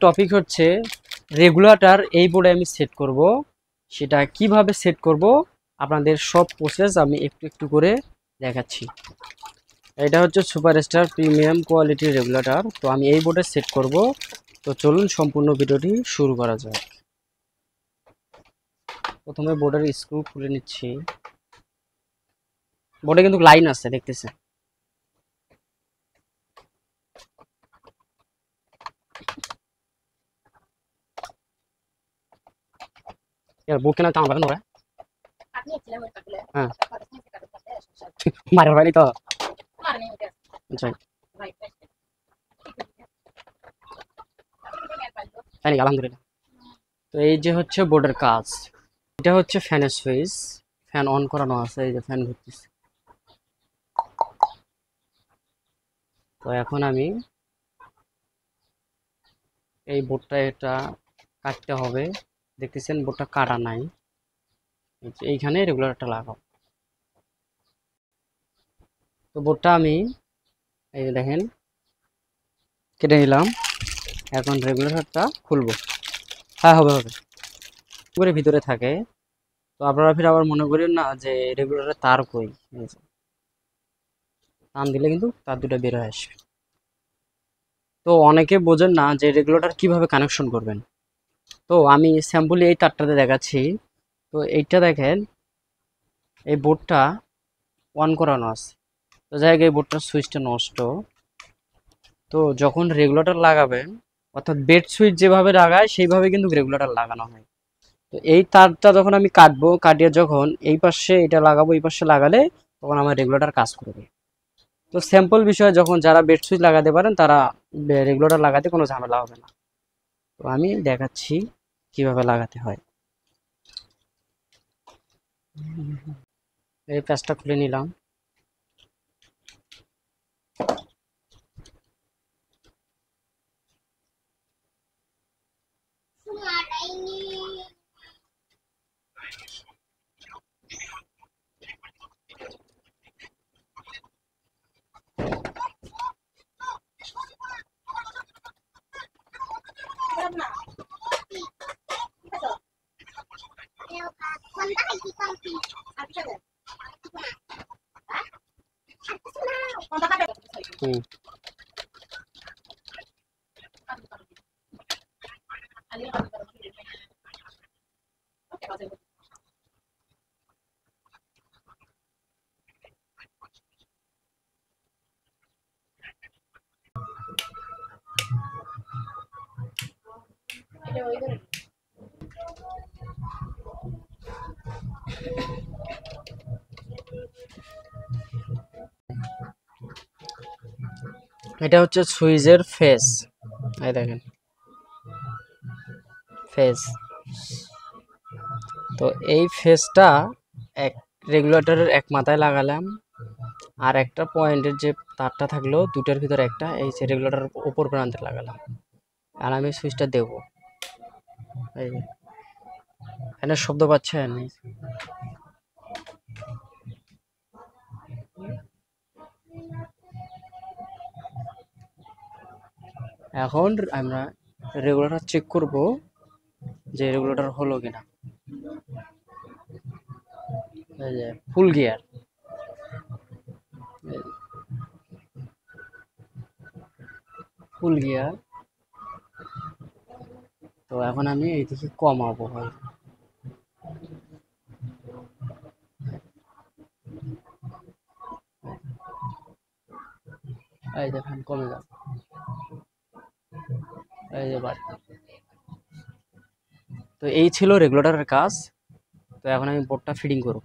Topic হচ্ছে regulator এই বোর্ডে আমি সেট করব। সেটা কিভাবে সেট করব আপনাদের সব প্রসেস আমি একটু একটু করে দেখাচ্ছি। এটা হচ্ছে সুপারস্টার প্রিমিয়াম কোয়ালিটি রেগুলেটর। তো আমি এই বোর্ডে সেট করব। তো চলুন সম্পূর্ণ ভিডিওটি শুরু করা যাক। প্রথমে বোর্ডের স্ক্রু খুলে নিচ্ছি। বোর্ডে কিন্তু লাইন আছে দেখতেছেন। বোর্ড কেনা দাম লাগানো হ্যাঁ মারের বাড়ি তো তাই আলহামদুলিল্লাহ। তো এই যে হচ্ছে বোর্ডের কাজ। এটা হচ্ছে ফ্যানের সুইচ, ফ্যান অন করানো আছে, এই যে ফ্যান ঘুরতেছে। তো এখন আমি এই বোর্ডটা এটা কাটতে হবে। দেখতেছেন বোর্ডটা কাটা নাই, এইখানে রেগুলেটরটা লাগাও। তো বোর্ডটা আমি এই যে দেখেন কেটে নিলাম। এখন রেগুলেটরটা খুলবো। হ্যাঁ হবে হবে করে ভিতরে থাকে। তো আপনারা ফির আবার মনে করেন না যে রেগুলেটরের তার কই, টান দিলে কিন্তু তার দুটো বের হয়ে আসবে। তো অনেকে বোঝেন না যে রেগুলেটর কিভাবে কানেকশন করবেন। তো আমি স্যাম্পলি এই তারটাতে দেখাচ্ছি। তো এইটা দেখেন, এই বোর্ডটা অন করানো আছে। তো যাই হোক, এই বোর্ডটার সুইচটা নষ্ট। তো যখন রেগুলেটর লাগাবেন, অর্থাৎ বেড সুইচ যেভাবে লাগায় সেইভাবে কিন্তু রেগুলেটর লাগানো হয়। তো এই তারটা যখন আমি কাটবো, কাটিয়ে যখন এই পাশে এটা লাগাবো, এই পাশে লাগালে তখন আমার রেগুলেটর কাজ করবে। তো স্যাম্পল বিষয়ে যখন যারা বেড সুইচ লাগাতে পারেন তারা রেগুলেটর লাগাতে কোনো ঝামেলা হবে না। তো আমি দেখাচ্ছি কিভাবে লাগাতে হয়। এই প্যাচটা খুলে নিলাম। হুম এটা হচ্ছে সুইচের ফেস, এই দেখেন ফেস। তো এই ফেসটা এক রেগুলেটরের এক মাথায় লাগালাম, আর একটা পয়েন্টের যে তারটা থাকলো দুটার ভিতরে একটা এই যে রেগুলেটরের উপর প্রান্তে লাগালাম। আর আমি সুইচটা দেব। এই যে ফ্যানের শব্দ পাচ্ছেন। এখন আমরা রেগুলেটর চেক করব যে রেগুলেটর হলো কিনা। এই যে ফুল গিয়ার, ফুল গিয়ার। তো এখন আমি এইদিকে কমাবো। হয় এই যে ফ্যান কমে যাবে, এই যে বাড়ি। তো এই ছিল রেগুলেটরের কাজ। তো এখন আমি বোর্ডটা ফিটিং করব।